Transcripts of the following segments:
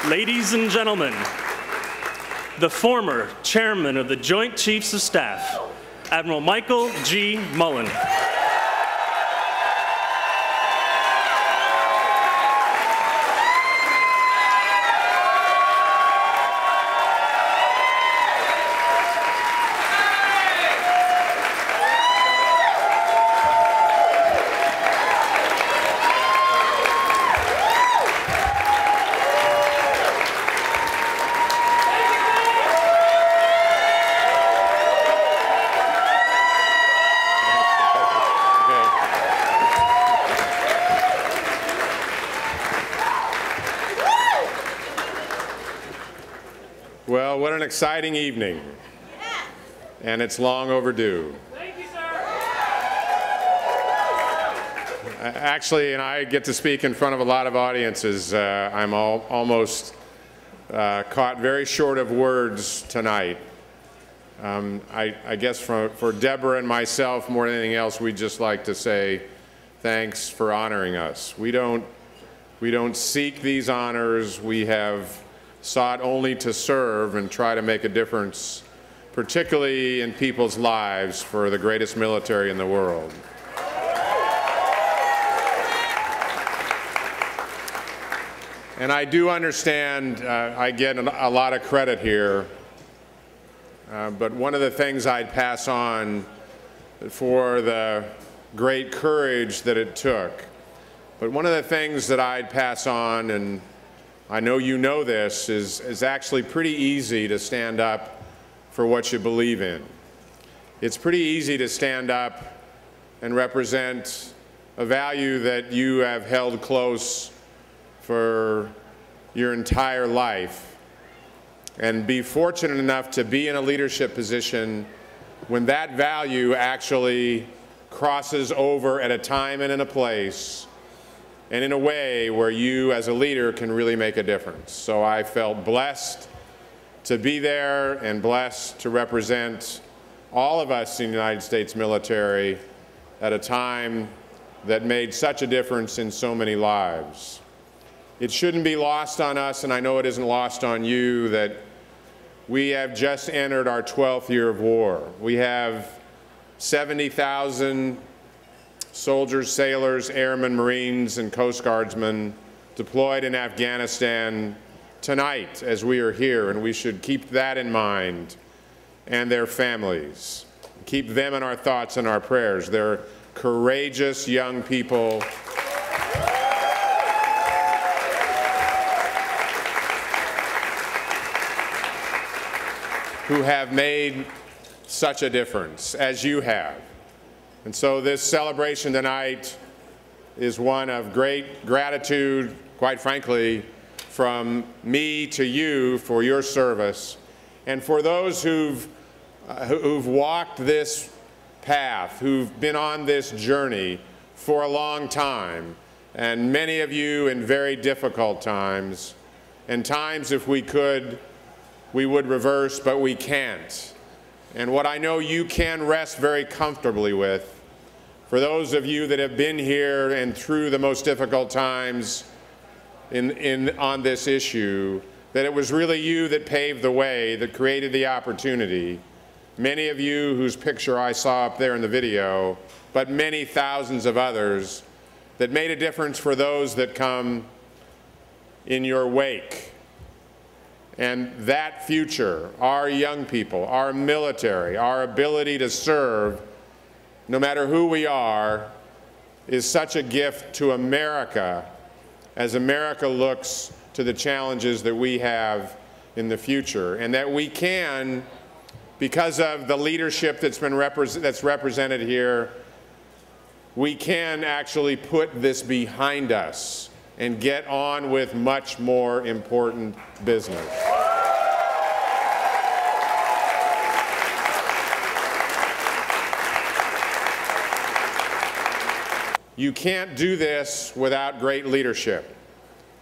Ladies and gentlemen, the former chairman of the Joint Chiefs of Staff, Admiral Michael G. Mullen. Well, what an exciting evening, and it's long overdue. Thank you, sir. Actually, and I get to speak in front of a lot of audiences. I'm almost caught very short of words tonight. I guess for Deborah and myself, more than anything else, we'd just like to say thanks for honoring us. We don't seek these honors. We have sought only to serve and try to make a difference, particularly in people's lives, for the greatest military in the world. And I do understand I get a lot of credit here, but one of the things I'd pass on for the great courage that it took, but one of the things that I'd pass on, and I know you know this, is actually pretty easy to stand up for what you believe in. It's pretty easy to stand up and represent a value that you have held close for your entire life and be fortunate enough to be in a leadership position when that value actually crosses over at a time and in a place and in a way where you as a leader can really make a difference. So I felt blessed to be there and blessed to represent all of us in the United States military at a time that made such a difference in so many lives. It shouldn't be lost on us, and I know it isn't lost on you, that we have just entered our 12th year of war. We have 70,000 soldiers, sailors, airmen, Marines, and Coast Guardsmen deployed in Afghanistan tonight as we are here, and we should keep that in mind, and their families. Keep them in our thoughts and our prayers. They're courageous young people who have made such a difference, as you have. And so this celebration tonight is one of great gratitude, quite frankly, from me to you for your service, and for those who've walked this path, who've been on this journey for a long time, and many of you in very difficult times, and times if we could, we would reverse, but we can't. And what I know you can rest very comfortably with, for those of you that have been here and through the most difficult times on this issue, that it was really you that paved the way, that created the opportunity. Many of you whose picture I saw up there in the video, but many thousands of others that made a difference for those that come in your wake. And that future, our young people, our military, our ability to serve, no matter who we are, is such a gift to America as America looks to the challenges that we have in the future. And that we can, because of the leadership that's represented here, we can actually put this behind us and get on with much more important business. You can't do this without great leadership.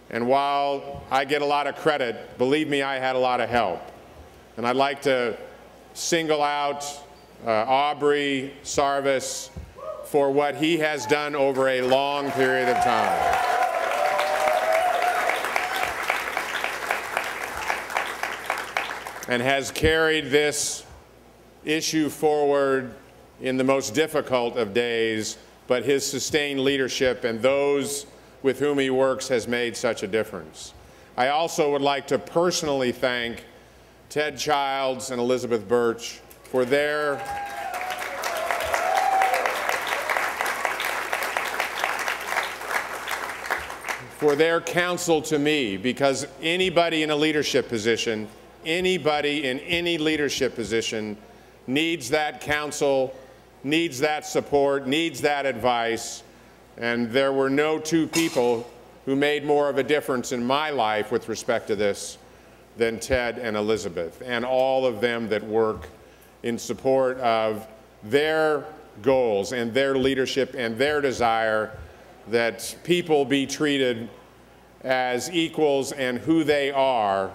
And while I get a lot of credit, believe me, I had a lot of help. And I'd like to single out Aubrey Sarvis for what he has done over a long period of time. and has carried this issue forward in the most difficult of days, but his sustained leadership and those with whom he works has made such a difference. I also would like to personally thank Ted Childs and Elizabeth Birch for their counsel to me, because anybody in a leadership position, anybody in any leadership position needs that counsel, needs that support, needs that advice, and there were no two people who made more of a difference in my life with respect to this than Ted and Elizabeth, and all of them that work in support of their goals and their leadership and their desire that people be treated as equals and who they are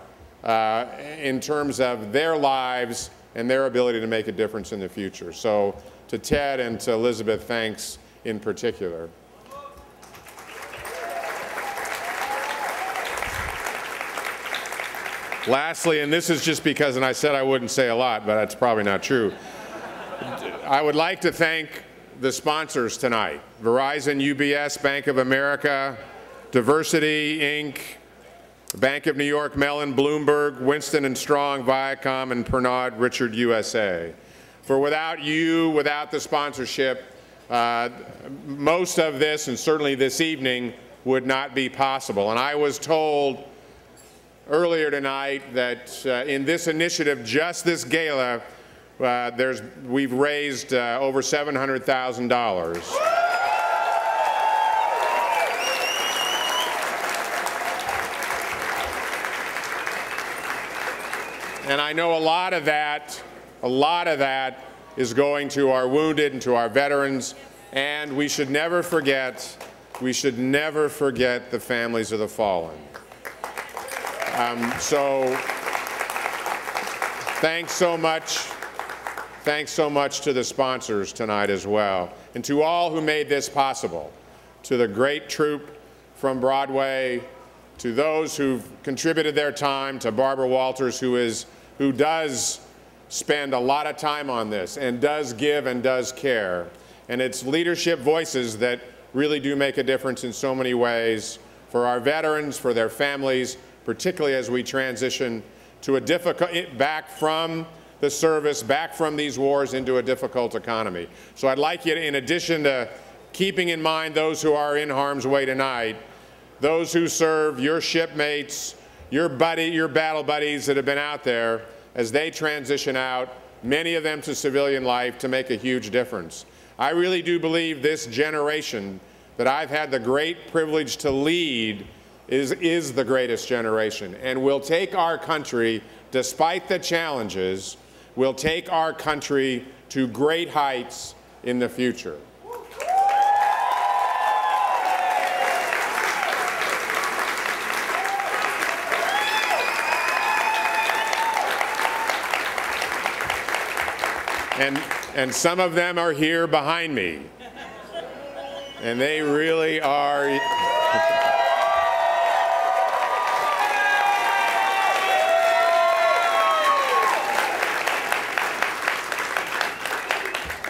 in terms of their lives and their ability to make a difference in the future. So to Ted and to Elizabeth, thanks in particular. Lastly, and this is just because, and I said I wouldn't say a lot, but that's probably not true, I would like to thank the sponsors tonight: Verizon, UBS, Bank of America, Diversity, Inc., Bank of New York Mellon, Bloomberg, Winston & Strong, Viacom, and Pernod Richard USA. For without you, without the sponsorship, most of this, and certainly this evening, would not be possible. And I was told earlier tonight that in this initiative, just this gala, we've raised over $700,000. And I know a lot of that is going to our wounded and to our veterans, and we should never forget the families of the fallen. So thanks so much to the sponsors tonight as well, and to all who made this possible, to the great troupe from Broadway, to those who've contributed their time, to Barbara Walters, who does spend a lot of time on this and does give and does care. And it's leadership voices that really do make a difference in so many ways for our veterans, for their families, particularly as we transition to back from the service, back from these wars into a difficult economy. So I'd like you to, in addition to keeping in mind those who are in harm's way tonight, those who serve, your shipmates, your battle buddies that have been out there, as they transition out, many of them to civilian life, to make a huge difference. I really do believe this generation that I've had the great privilege to lead is the greatest generation, and will take our country, despite the challenges, will take our country to great heights in the future. And some of them are here behind me, and they really are.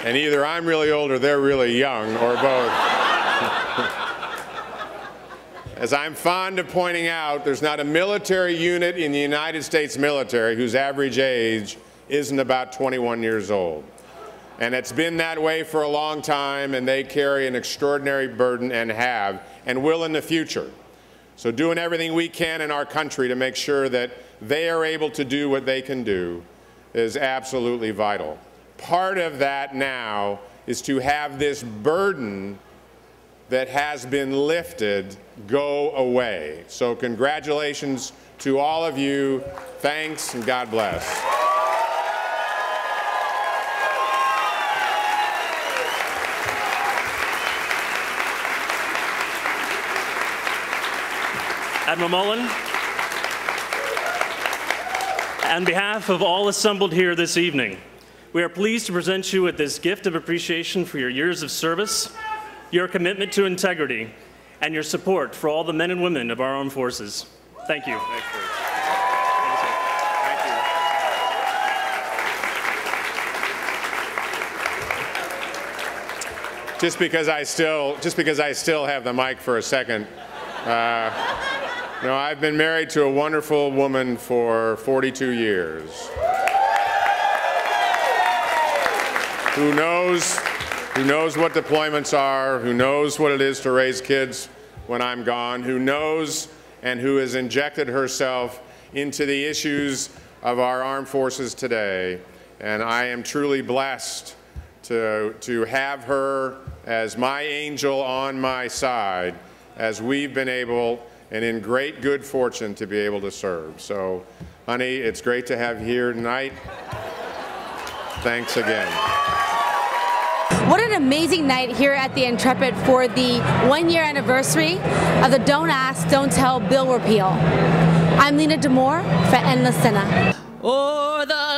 And either I'm really old or they're really young, or both. As I'm fond of pointing out, there's not a military unit in the United States military whose average age isn't about 21 years old. And it's been that way for a long time, and they carry an extraordinary burden, and have, and will in the future. So doing everything we can in our country to make sure that they are able to do what they can do is absolutely vital. Part of that now is to have this burden that has been lifted go away. So congratulations to all of you. Thanks, and God bless. Admiral Mullen, on behalf of all assembled here this evening, we are pleased to present you with this gift of appreciation for your years of service, your commitment to integrity, and your support for all the men and women of our armed forces. Thank you. Thank you. just because I still have the mic for a second. No, I've been married to a wonderful woman for 42 years. Who knows what deployments are, who knows what it is to raise kids when I'm gone, who knows and who has injected herself into the issues of our armed forces today. And I am truly blessed to have her as my angel on my side as we've been able, and in great good fortune, to be able to serve. So, honey, it's great to have you here tonight. Thanks again. What an amazing night here at the Intrepid for the one-year anniversary of the Don't Ask, Don't Tell bill repeal. I'm Lena D'Amour for En escena. Oh, the